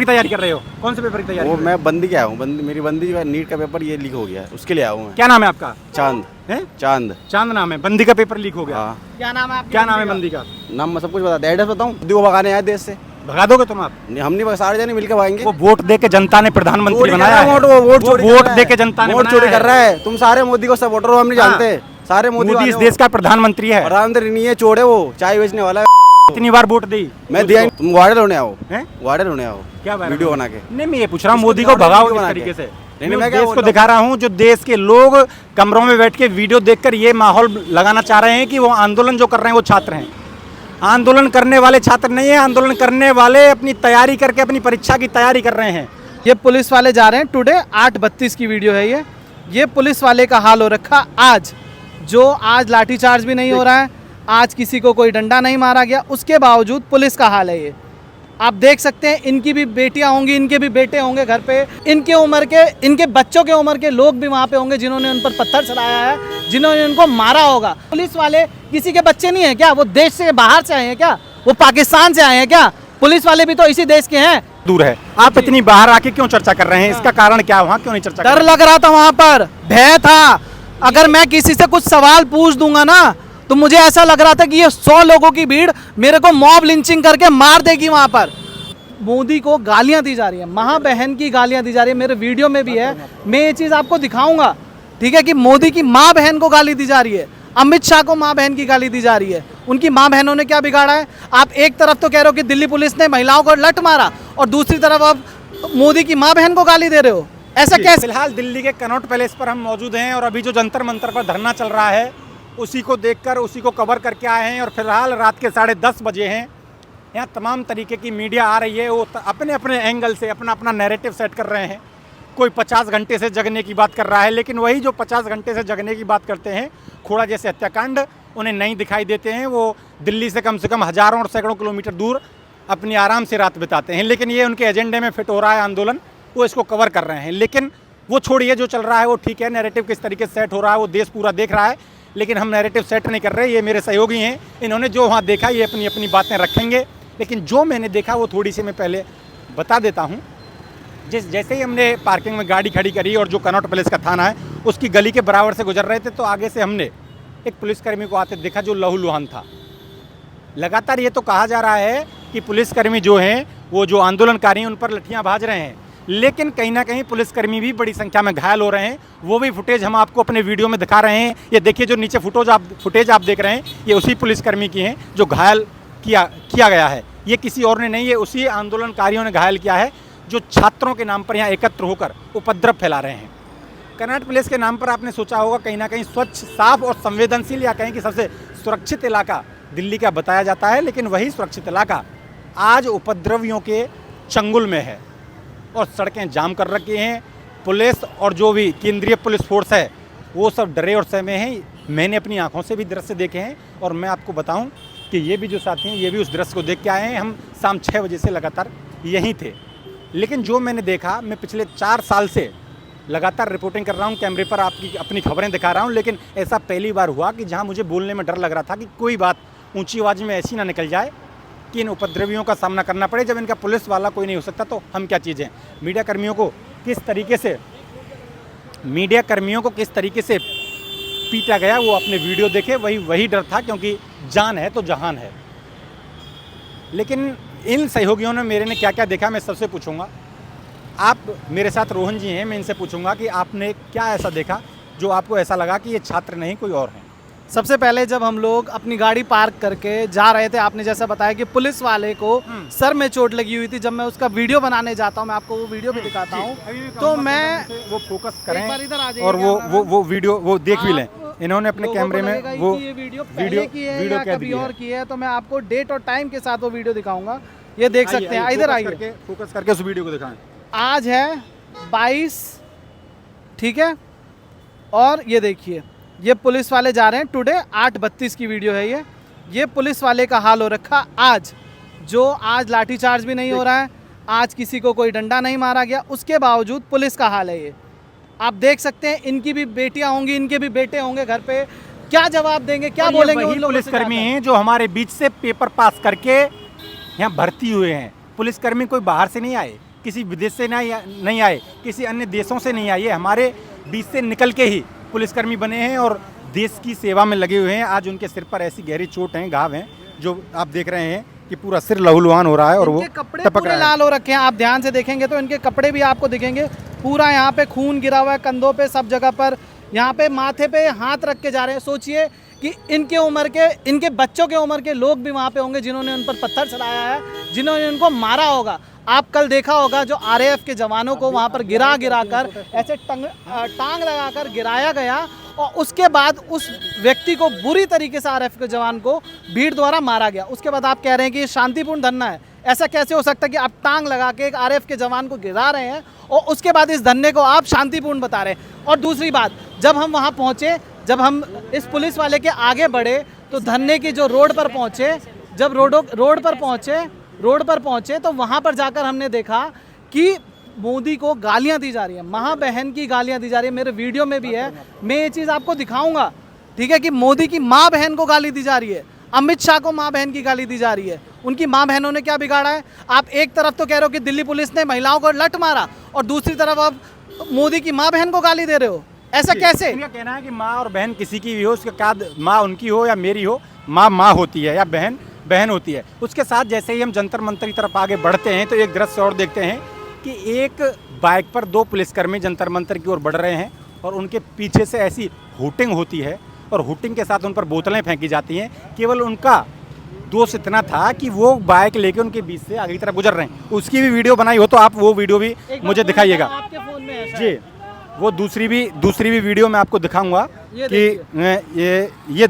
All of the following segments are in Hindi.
की तैयारी कर रहे हो? कौन से पेपर की तैयारी? वो मैं बंदी के आया हूँ, मेरी बंदी का नीट का पेपर ये लीक हो गया है, उसके लिए आया हूँ मैं। क्या नाम है आपका? चांद है? चांद चांद नाम है। बंदी का पेपर लीक हो गया। हाँ। क्या नाम है आपकी? क्या नाम है बंदी का? नाम मैं सब कुछ बता, एड्रेस बताऊँ? बंदी को भगाने आए देश से। भगा दोगे तुम आप? हम नहीं, सारे जने मिलकर भागेंगे। वो वोट दे के जनता ने प्रधानमंत्री बनाया है। वोट दे के जनता ने वोट चोरी कर रहा है। तुम सारे मोदी को सपोर्टर हो, हम नहीं जानते। सारे मोदी इस देश का प्रधानमंत्री है। प्रधानमंत्री नहीं है, चोर है वो, चाय बेचने वाला है। कितनी बार वोट दी? मैं दिया। तुम वायरल होने आओ, हैं? वायरल होने आओ। क्या वीडियो बना के? नहीं, मैं ये पूछ रहा हूँ मोदी को भगाओ किस तरीके से? नहीं, मैं देश को दिखा रहा हूँ, जो देश के लोग कमरों में बैठ के वीडियो देखकर ये माहौल लगाना चाह रहे हैं कि वो आंदोलन जो कर रहे हैं वो छात्र हैं। आंदोलन करने वाले छात्र नहीं है, आंदोलन करने वाले अपनी तैयारी करके अपनी परीक्षा की तैयारी कर रहे हैं। ये पुलिस वाले जा रहे हैं टुडे 8:32 की वीडियो है ये पुलिस वाले का हाल हो रखा आज आज लाठीचार्ज भी नहीं हो रहा है, आज किसी को कोई डंडा नहीं मारा गया, उसके बावजूद पुलिस का हाल है ये। आप देख सकते हैं, इनकी भी बेटियां होंगी, इनके भी बेटे होंगे घर पे, इनके बच्चों के उम्र के लोग भी वहाँ पे होंगे जिन्होंने उन पर पत्थर चलाया है, जिन्होंने उनको मारा होगा। पुलिस वाले किसी के बच्चे नहीं है क्या? वो देश से बाहर से आए हैं क्या? वो पाकिस्तान से आए हैं क्या? पुलिस वाले भी तो इसी देश के हैं। दूर है। आप इतनी बाहर आके क्यों चर्चा कर रहे हैं? इसका कारण क्या? वहाँ क्यों नहीं चर्चा? डर लग रहा था, वहाँ पर भय था। अगर मैं किसी से कुछ सवाल पूछ दूंगा ना तो मुझे ऐसा लग रहा था कि ये 100 लोगों की भीड़ मेरे को मॉब लिंचिंग करके मार देगी। वहाँ पर मोदी को गालियां दी जा रही है, माँ बहन की गालियां दी जा रही है। मेरे वीडियो में भी है, मैं ये चीज़ आपको दिखाऊंगा, ठीक है, कि मोदी की माँ बहन को गाली दी जा रही है, अमित शाह को माँ बहन की गाली दी जा रही है। उनकी माँ बहनों ने क्या बिगाड़ा है? आप एक तरफ तो कह रहे हो कि दिल्ली पुलिस ने महिलाओं को लठ मारा और दूसरी तरफ आप मोदी की माँ बहन को गाली दे रहे हो, ऐसा कैसे? फिलहाल दिल्ली के कनॉट पैलेस पर हम मौजूद हैं और अभी जो जंतर मंतर पर धरना चल रहा है उसी को देखकर उसी को कवर करके आए हैं। और फिलहाल रात के 10:30 बजे हैं। यहाँ तमाम तरीके की मीडिया आ रही है, वो अपने अपने एंगल से अपना अपना नैरेटिव सेट कर रहे हैं। कोई 50 घंटे से जगने की बात कर रहा है, लेकिन वही जो 50 घंटे से जगने की बात करते हैं, खोड़ा जैसे हत्याकांड उन्हें नहीं दिखाई देते हैं। वो दिल्ली से कम हज़ारों और सैकड़ों किलोमीटर दूर अपनी आराम से रात बिताते हैं, लेकिन ये उनके एजेंडे में फिट हो रहा है आंदोलन, वो इसको कवर कर रहे हैं। लेकिन वो छोड़िए, जो चल रहा है वो ठीक है, नैरेटिव किस तरीके से सेट हो रहा है वो देश पूरा देख रहा है, लेकिन हम नैरेटिव सेट नहीं कर रहे। ये मेरे सहयोगी हैं, इन्होंने जो वहाँ देखा ये अपनी अपनी बातें रखेंगे, लेकिन जो मैंने देखा वो थोड़ी सी मैं पहले बता देता हूँ। जैसे ही हमने पार्किंग में गाड़ी खड़ी करी और जो कनॉट पैलेस का थाना है उसकी गली के बराबर से गुजर रहे थे, तो आगे से हमने एक पुलिसकर्मी को आते देखा जो लहूलुहान था। लगातार ये तो कहा जा रहा है कि पुलिसकर्मी जो हैं वो जो आंदोलनकारी हैं उन पर लठियाँ भाज रहे हैं, लेकिन कहीं ना कहीं पुलिसकर्मी भी बड़ी संख्या में घायल हो रहे हैं। वो भी फुटेज हम आपको अपने वीडियो में दिखा रहे हैं। ये देखिए, जो नीचे फुटेज आप देख रहे हैं ये उसी पुलिसकर्मी की हैं जो घायल किया गया है। ये किसी और ने नहीं, ये उसी आंदोलनकारियों ने घायल किया है जो छात्रों के नाम पर यहाँ एकत्र होकर उपद्रव फैला रहे हैं। कनॉट पैलेस के नाम पर आपने सोचा होगा कहीं ना कहीं स्वच्छ, साफ और संवेदनशील या कहीं कि सबसे सुरक्षित इलाका दिल्ली का बताया जाता है, लेकिन वही सुरक्षित इलाका आज उपद्रवियों के चंगुल में है और सड़कें जाम कर रखी हैं। पुलिस और जो भी केंद्रीय पुलिस फोर्स है वो सब डरे और सहमे हैं। मैंने अपनी आंखों से भी दृश्य देखे हैं और मैं आपको बताऊं कि ये भी जो साथी हैं ये भी उस दृश्य को देख के आए हैं। हम शाम 6 बजे से लगातार यहीं थे, लेकिन जो मैंने देखा, मैं पिछले 4 साल से लगातार रिपोर्टिंग कर रहा हूँ, कैमरे पर आपकी अपनी खबरें दिखा रहा हूँ, लेकिन ऐसा पहली बार हुआ कि जहाँ मुझे बोलने में डर लग रहा था कि कोई बात ऊंची आवाज़ में ऐसी ना निकल जाए कि इन उपद्रवियों का सामना करना पड़े। जब इनका पुलिस वाला कोई नहीं हो सकता तो हम क्या चीज़ें। मीडिया कर्मियों को किस तरीके से पीटा गया वो अपने वीडियो देखे, वही डर था, क्योंकि जान है तो जहान है। लेकिन इन सहयोगियों ने मेरे ने क्या क्या देखा मैं सबसे पूछूंगा। आप मेरे साथ रोहन जी हैं, मैं इनसे पूछूंगा कि आपने क्या ऐसा देखा जो आपको ऐसा लगा कि ये छात्र नहीं कोई और हैं। सबसे पहले जब हम लोग अपनी गाड़ी पार्क करके जा रहे थे, आपने जैसा बताया कि पुलिस वाले को सर में चोट लगी हुई थी, जब मैं उसका वीडियो बनाने जाता हूँ, मैं आपको वो वीडियो भी दिखाता हूँ, तो मैं वो फोकस करें इधर आ जाइए और वो वीडियो वो देख भी लें। इन्होंने अपने कैमरे में वो वीडियो की है या कभी और की है, तो मैं आपको डेट और टाइम के साथ वो वीडियो दिखाऊंगा। ये देख सकते हैं, इधर आइए, फोकस करके उस वीडियो को दिखाएं। आज है 22, ठीक है, और ये देखिए, ये पुलिस वाले जा रहे हैं टुडे 8:32 की वीडियो है ये पुलिस वाले का हाल हो रखा आज आज लाठीचार्ज भी नहीं हो रहा है, आज किसी को कोई डंडा नहीं मारा गया, उसके बावजूद पुलिस का हाल है ये। आप देख सकते हैं, इनकी भी बेटियां होंगी, इनके भी बेटे होंगे घर पे, क्या जवाब देंगे, क्या बोलेंगे? वही पुलिसकर्मी हैं जो हमारे बीच से पेपर पास करके यहाँ भर्ती हुए हैं। पुलिसकर्मी कोई बाहर से नहीं आए, किसी विदेश से नहीं आए, किसी अन्य देशों से नहीं आए, ये हमारे बीच से निकल के ही पुलिसकर्मी बने हैं और देश की सेवा में लगे हुए हैं। आज उनके सिर पर ऐसी गहरी चोट हैं, घाव हैं, जो आप देख रहे हैं कि पूरा सिर लहूलुहान हो रहा है और वो कपड़े टपक पूरे रहा है। लाल हो रखे हैं। आप ध्यान से देखेंगे तो इनके कपड़े भी आपको दिखेंगे, पूरा यहाँ पे खून गिरा हुआ है, कंधों पे, सब जगह पर। यहाँ पे माथे पे हाथ रख के जा रहे हैं। सोचिए कि इनके उम्र के, इनके बच्चों के उम्र के लोग भी वहाँ पे होंगे जिन्होंने उन पर पत्थर चलाया है, जिन्होंने उनको मारा होगा। आप कल देखा होगा जो आरएएफ के जवानों को वहाँ पर गिरा कर ऐसे टांग लगाकर गिराया गया और उसके बाद उस व्यक्ति को बुरी तरीके से आरएएफ के जवान को भीड़ द्वारा मारा गया। उसके बाद आप कह रहे हैं कि ये शांतिपूर्ण धरना है। ऐसा कैसे हो सकता है कि आप टांग लगा के एक आरएएफ के जवान को गिरा रहे हैं और उसके बाद इस धरने को आप शांतिपूर्ण बता रहे हैं। और दूसरी बात, जब हम वहाँ पहुँचे, जब हम इस पुलिस वाले के आगे बढ़े तो धरने की जो रोड पर पहुँचे, जब रोड पर पहुँचे तो वहाँ पर जाकर हमने देखा कि मोदी को गालियाँ दी जा रही है, माँ बहन की गालियाँ दी जा रही है। मेरे वीडियो में भी है, मैं ये चीज़ आपको दिखाऊंगा, ठीक है, कि मोदी की माँ बहन को गाली दी जा रही है, अमित शाह को माँ बहन की गाली दी जा रही है। उनकी माँ बहनों ने क्या बिगाड़ा है? आप एक तरफ तो कह रहे हो कि दिल्ली पुलिस ने महिलाओं को लठ मारा और दूसरी तरफ आप मोदी की माँ बहन को गाली दे रहे हो, ऐसा कैसे? इनका कहना है कि माँ और बहन किसी की भी हो, उसके बाद माँ उनकी हो या मेरी हो, माँ होती है या बहन होती है। उसके साथ जैसे ही हम जंतर मंतर की तरफ आगे बढ़ते हैं तो एक दृश्य और देखते हैं कि एक बाइक पर 2 पुलिसकर्मी जंतर मंतर की ओर बढ़ रहे हैं और उनके पीछे से ऐसी हूटिंग होती है और हूटिंग के साथ उन पर बोतलें फेंकी जाती हैं। केवल उनका दोष इतना था कि वो बाइक लेके उनके बीच से आगे की तरफ गुजर रहे हैं। उसकी भी वीडियो बनाई हो तो आप वो वीडियो भी मुझे दिखाइएगा। आपके फोन में है जी, वो दूसरी भी वीडियो मैं आपको दिखाऊंगा कि ये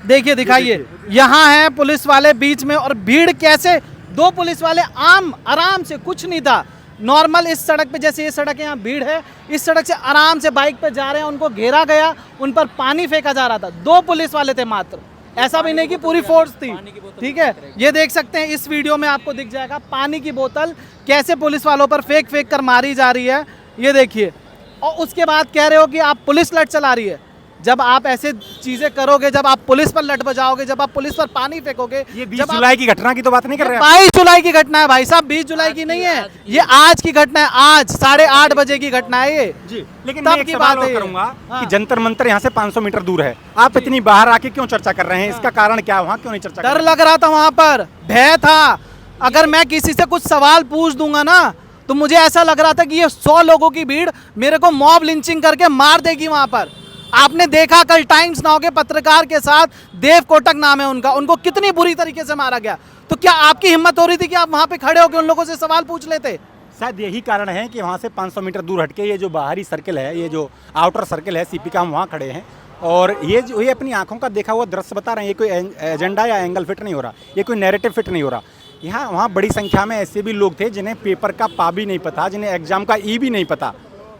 देखिए, दिखाइए। यहाँ है पुलिस वाले बीच में और भीड़ कैसे, 2 पुलिस वाले आराम से, कुछ नहीं था, नॉर्मल इस सड़क पे, जैसे ये सड़क है यहाँ भीड़ है, इस सड़क से आराम से बाइक पे जा रहे हैं, उनको घेरा गया, उन पर पानी फेंका जा रहा था। 2 पुलिस वाले थे मात्र, ऐसा भी नहीं कि पूरी फोर्स थी, ठीक है। ये देख सकते हैं, इस वीडियो में आपको दिख जाएगा पानी की बोतल कैसे पुलिस वालों पर फेंक कर मारी जा रही है, ये देखिए। और उसके बाद कह रहे हो कि आप पुलिस लठ चला रही है। जब आप ऐसे चीजें करोगे, जब आप पुलिस पर लठ बजाओगे, जब आप पुलिस पर पानी फेंकोगे, ये 20 जुलाई की घटना की तो बात नहीं कर रहे हैं? 22 जुलाई की घटना है भाई साहब, 20 जुलाई की नहीं है, ये आज की घटना है, आज 8:30 बजे की घटना है ये जी। लेकिन तब मैं एक की सवाल बात है और ये। करूंगा हाँ। कि जंतर मंतर यहाँ से 500 मीटर दूर है, आप इतनी बाहर आके क्यों चर्चा कर रहे हैं? इसका कारण क्या है? वहाँ क्यों नहीं चर्चा कर डर रहे? लग रहा था, वहां पर भय था। अगर मैं किसी से कुछ सवाल पूछ दूंगा ना तो मुझे ऐसा लग रहा था कि ये 100 लोगों की भीड़ मेरे को मॉब लिंचिंग करके मार देगी वहां पर। आपने देखा कल टाइम्स नाउ के पत्रकार के साथ, देव कोटक नाम है उनका, उनको कितनी बुरी तरीके से मारा गया। तो क्या आपकी हिम्मत हो रही थी कि आप वहां पे खड़े होकर उन लोगों से सवाल पूछ लेते? शायद यही कारण है कि वहाँ से 500 मीटर दूर हटके ये जो बाहरी सर्किल है, ये जो आउटर सर्किल है सीपी का, हम वहाँ खड़े हैं और ये अपनी आंखों का देखा हुआ दृश्य बता रहे हैं। ये कोई एजेंडा या एंगल फिट नहीं हो रहा, ये कोई नैरेटिव फिट नहीं हो रहा। यहाँ वहाँ बड़ी संख्या में ऐसे भी लोग थे जिन्हें पेपर का पा भी नहीं पता, जिन्हें एग्जाम का ई भी नहीं पता।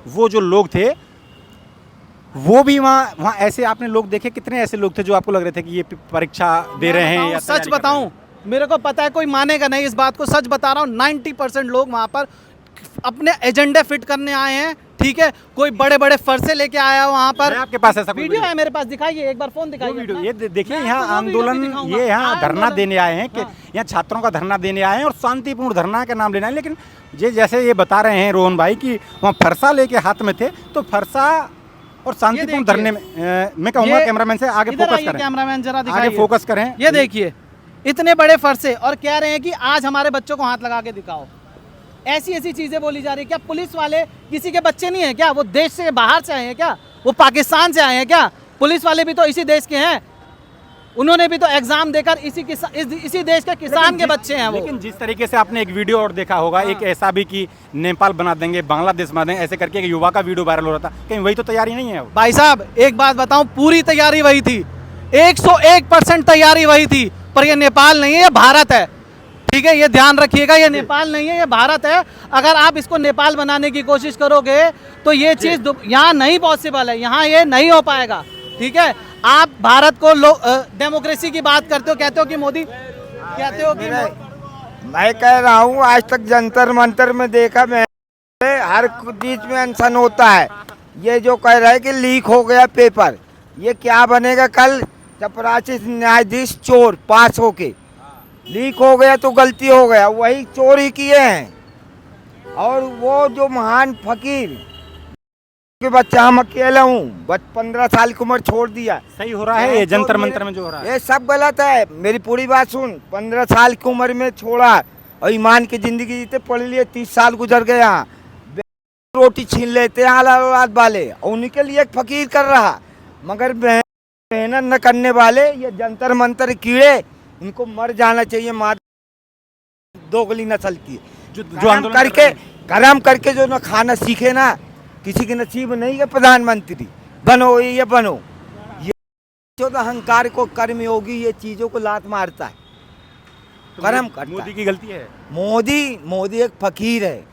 वो जो लोग थे वो भी वहाँ ऐसे आपने लोग देखे, कितने ऐसे लोग थे जो आपको लग रहे थे कि ये परीक्षा दे रहे हैं या सच बताऊं, मेरे को पता है कोई मानेगा नहीं इस बात को, सच बता रहा हूँ, 90% लोग वहाँ पर अपने एजेंडे फिट करने आए हैं, ठीक है। कोई बड़े बड़े फरसे लेके आया वहाँ पर। आपके पास ऐसा कोई वीडियो है मेरे पास, दिखाइए एक बार, फोन दिखाइए वीडियो। ये देखिए, यहाँ आंदोलन, ये यहाँ धरना देने आए हैं कि यहाँ छात्रों का धरना देने आए हैं और शांतिपूर्ण धरना का नाम लेना है। लेकिन जैसे ये बता रहे हैं रोहन भाई कि वहाँ फरसा लेके हाथ में थे, तो फरसा और शांतिपूर्ण धरने में मैं कहूँगा कैमरामैन से आगे फोकस करें, कैमरामैन जरा दिखाइए, आगे फोकस करें। ये देखिए इतने बड़े फरसे और कह रहे हैं कि आज हमारे बच्चों को हाथ लगा के दिखाओ। ऐसी चीजें बोली जा रही है। क्या पुलिस वाले किसी के बच्चे नहीं है क्या? वो देश से बाहर से आए हैं क्या? वो पाकिस्तान से आए हैं क्या? पुलिस वाले भी तो इसी देश के हैं, उन्होंने भी तो एग्जाम देकर इसी देश के किसान के बच्चे हैं वो। लेकिन जिस तरीके से आपने एक वीडियो और देखा होगा, एक ऐसा भी कि नेपाल बना देंगे, बांग्लादेश बना देंगे, ऐसे करके एक युवा का वीडियो वायरल हो रहा था, कहीं वही तो तैयारी नहीं है? भाई साहब एक बात बताऊं, पूरी तैयारी वही थी, 101% तैयारी वही थी। पर ये नेपाल नहीं है, ये भारत है, ठीक है, ये ध्यान रखिएगा, ये नेपाल नहीं है, ये भारत है। अगर आप इसको नेपाल बनाने की कोशिश करोगे तो ये चीज यहाँ नहीं पॉसिबल है, यहाँ ये नहीं हो पाएगा, ठीक है। आप भारत को डेमोक्रेसी की बात करते हो, कहते हो कि मोदी, कहते हो कि मैं कह रहा हूँ आज तक जंतर मंतर में देखा मैं, हर बीच में अनशन होता है। ये जो कह रहा है कि लीक हो गया पेपर, ये क्या बनेगा? कल चपरासी न्यायाधीश चोर पास होके लीक हो गया तो गलती हो गया, वही चोरी किए हैं, और वो जो महान फकीर के बच्चा हम अकेला हूँ, 15 साल की उम्र छोड़ दिया। सही हो रहा है ये जंतर मंतर में जो हो रहा है? ये सब गलत है। मेरी पूरी बात सुन, 15 साल की उम्र में छोड़ा और ईमान की जिंदगी जीते, पढ़ लिए, 30 साल गुजर गए। यहाँ रोटी छीन लेते हैं औलाद वाले, और उनके लिए एक फकीर कर रहा, मगर मेहनत न करने वाले ये जंतर मंतर कीड़े, इनको मर जाना चाहिए। माँ दोगली नस्ल की जो गरम करके जो न खाना सीखे ना, किसी के नसीब नहीं है प्रधानमंत्री बनो ये बनो। ये जो अहंकार को कर्म योगी ये चीजों को लात मारता है, कर्म करता। मोदी की गलती है? मोदी एक फकीर है।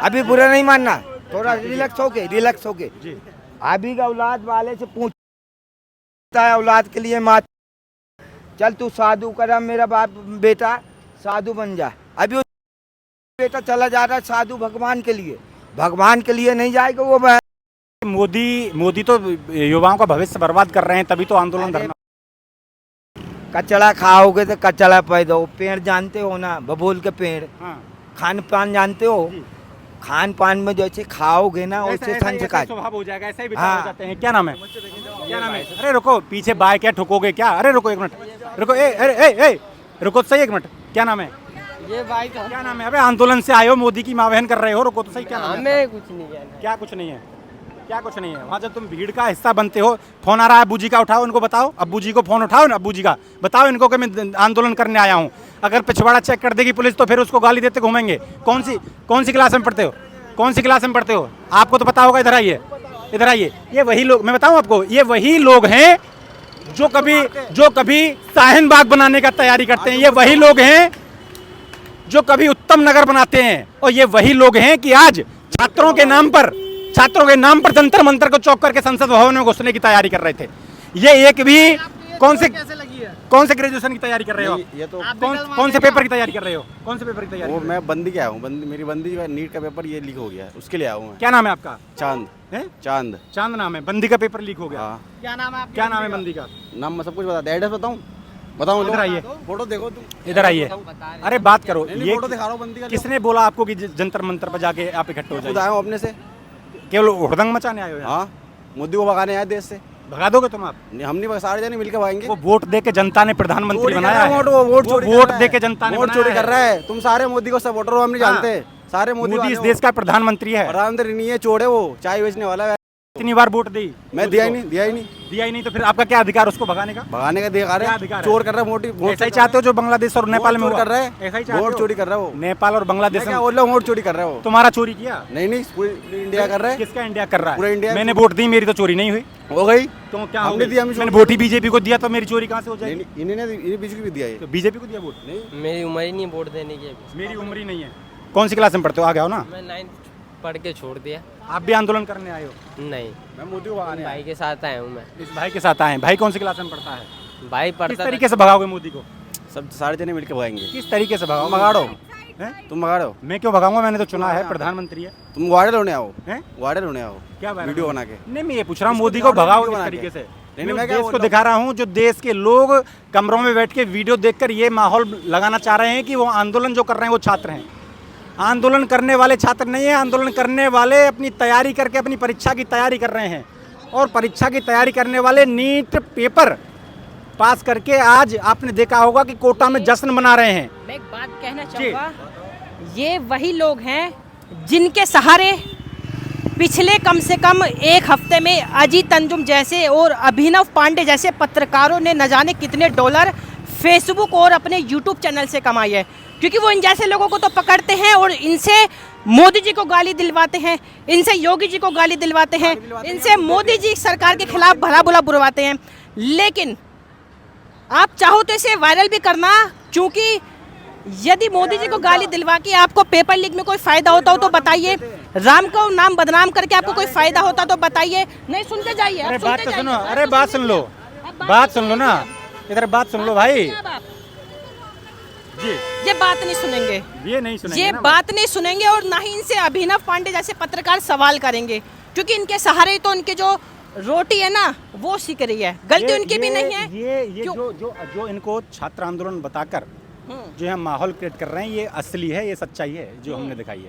अभी बुरा नहीं मानना, थोड़ा रिलैक्स होके अभी का औलाद वाले से पूछता है औलाद के लिए, माँ चल तू साधु करा, मेरा बाप बेटा साधु बन जा। अभी बेटा चला जा रहा है साधु भगवान के लिए नहीं जाएगा वो। मोदी तो युवाओं का भविष्य बर्बाद कर रहे हैं, तभी तो आंदोलन करना। कचड़ा खाओगे तो कचड़ा पैदा हो। पेड़ जानते हो ना, बबूल के पेड़। हाँ। खान पान जानते हो, खान पान में जैसे खाओगे ना वैसे संस्कार स्वभाव हो जाएगा, ऐसा ही विचार हो जाते हैं। क्या नाम है? अरे रुको, पीछे बाय क्या ठुकोगे क्या? अरे रुको एक मिनट, रुको, ए रुको सही एक मिनट। क्या नाम है? ये भाई तो क्या नाम है? अबे आंदोलन से आए हो, मोदी की माँ बहन कर रहे हो, रुको तो सही। क्या नाम है? हमें कुछ नहीं है। क्या कुछ नहीं है? क्या कुछ नहीं है? वहाँ जब तुम भीड़ का हिस्सा बनते हो, फोन आ रहा है अब्बू जी का, उठाओ इनको, बताओ अब्बू जी को फोन उठाओ ना, अब्बू जी का बताओ इनको कि मैं आंदोलन करने आया हूँ। अगर पिछवाड़ा चेक कर देगी पुलिस तो फिर उसको गाली देते घूमेंगे। कौन सी क्लास में पढ़ते हो? कौन सी क्लास में पढ़ते हो? आपको तो पता होगा। इधर आइए। ये वही लोग, मैं बताऊं आपको, ये वही लोग हैं जो कभी शाहीन बाग बनाने का तैयारी करते हैं। ये वही लोग हैं जो कभी उत्तम नगर बनाते हैं, और ये वही लोग हैं कि आज छात्रों के नाम पर जंतर मंतर को चौक करके संसद भवन में घुसने की तैयारी कर रहे थे। ये एक भी कौन से ग्रेजुएशन की तैयारी कर रहे हो? ये तो कौन से पेपर की तैयारी कर रहे हो? कौन से पेपर की तैयारी? वो मैं बंदी क्या हूँ, मेरी बंदी जो है नीट का पेपर ये लीक हो गया है, उसके लिए आया हूँ मैं। क्या नाम है आपका? चांद है? चांद नाम है। बंदी का पेपर लीक हो गया। हाँ। क्या नाम है? क्या नाम है बंदी का? नाम मैं सब कुछ बता, एड्रेस बताऊँ? इधर आइए, फोटो देखो तुम, इधर आइए। अरे बात करो, ये फोटो दिखा रहा हूँ बंदी का। किसने बोला आपको कि जंतर मंतर पर जाके आप इकट्ठे हो खुद जाए? आया हूँ अपने से, केवल हुड़दंग मचाने आए हो? हाँ, मोदी को भगाने आए देश से। भगा दोगे तुम? आप हम नहीं, सारे जने मिलकर भागेंगे। वो वोट दे के जनता ने प्रधानमंत्री बनाया है। वोट दे के जनता ने वोट चोरी कर रहा है। तुम सारे मोदी को सपोर्टर हो, हम नहीं जानते। सारे मोदी इस देश का प्रधानमंत्री है। प्रधानमंत्री नहीं है, चोर है वो, चाय बेचने वाला है। कितनी बार वोट दी? मैं दिया ही नहीं। तो फिर आपका क्या अधिकार उसको भगाने का? भगाने का अधिकार, चोर कर रहा है। वोट ऐसा ही चाहते हो जो बांग्लादेश और नेपाल में कर रहा है? ऐसा ही वोट चोरी कर रहा है वो। नेपाल और बांग्लादेश में वोट चोरी कर रहा है वो। तुम्हारा चोरी किया? नहीं, पूरी इंडिया कर रहा है। किसका इंडिया कर रहा है? पूरा इंडिया। मैंने वोट दी, मेरी तो चोरी नहीं हुई। हो गई तो क्या हमने दिया? मैंने वोट ही बीजेपी को दिया, तो मेरी चोरी कहाँ से हो जाएगी? इन्हें बीजेपी को दिया है। तो बीजेपी को दिया वोट? नहीं, मेरी उम्र ही नहीं वोट देने की। मेरी उम्र ही नहीं है। कौन सी क्लास में पढ़ते हो? आ गया हो ना? मैं 9th पढ़ के छोड़ दिया। आप भी आंदोलन करने आए हो? नहीं, मैं मोदी को भगाने भाई के साथ आया हूँ मैं। इस भाई के साथ आए हैं। भाई कौन सी क्लास में पढ़ता है? भाई किस पढ़ता तरीके से भगाओगे मोदी को? सब सारे जने मिलकर भगाएंगे। किस तरीके से भगाओ? भगाड़ो, हैं? तुम भगाड़ो। मैं क्यों भगाऊंगा? मैंने तो चुना है, प्रधानमंत्री है। तुम वायरल होने आओ, हैं? वायरल होने आओ। क्या वीडियो बना के? नहीं, मैं ये पूछ रहा हूँ मोदी को भगाओ किस तरीके से? मैं देश को दिखा रहा हूँ, जो देश के लोग कमरों में बैठ के वीडियो देखकर ये माहौल लगाना चाह रहे हैं कि वो आंदोलन जो कर रहे हैं वो छात्र हैं। आंदोलन करने वाले छात्र नहीं है। आंदोलन करने वाले अपनी तैयारी करके अपनी परीक्षा की तैयारी कर रहे हैं, और परीक्षा की तैयारी करने वाले नीट पेपर पास करके आज आपने देखा होगा कि कोटा में जश्न मना रहे हैं। मैं एक बात कहना चाहूँगा, ये वही लोग हैं जिनके सहारे पिछले कम से कम एक हफ्ते में अजीत अंजुम जैसे और अभिनव पांडे जैसे पत्रकारों ने न जाने कितने डॉलर फेसबुक और अपने यूट्यूब चैनल से कमाई है, क्योंकि वो इन जैसे लोगों को तो पकड़ते हैं और इनसे मोदी जी को गाली दिलवाते हैं, इनसे योगी जी को गाली दिलवाते हैं, इनसे मोदी जी सरकार के खिलाफ भला बुरा बुलवाते हैं। लेकिन आप चाहो तो इसे वायरल भी करना, क्योंकि यदि मोदी जी को गाली दिलवा के आपको पेपर लीक में कोई फायदा होता हो तो बताइए, राम को नाम बदनाम करके आपको कोई फायदा होता तो बताइए। नहीं सुनते जाइए। अरे बात तो सुनो, अरे बात सुन लो, बात सुन लो ना, इधर बात सुन लो भाई जी। ये बात नहीं सुनेंगे, ये नहीं सुनेंगे, ये बात नहीं सुनेंगे, और ना ही इनसे अभिनव पांडे जैसे पत्रकार सवाल करेंगे, क्योंकि इनके सहारे तो उनके जो रोटी है ना वो सीख रही है। गलती उनकी भी नहीं है। ये जो इनको छात्र आंदोलन बताकर जो हम माहौल क्रिएट कर रहे हैं ये असली है, ये सच्चाई है जो हमने दिखाई है।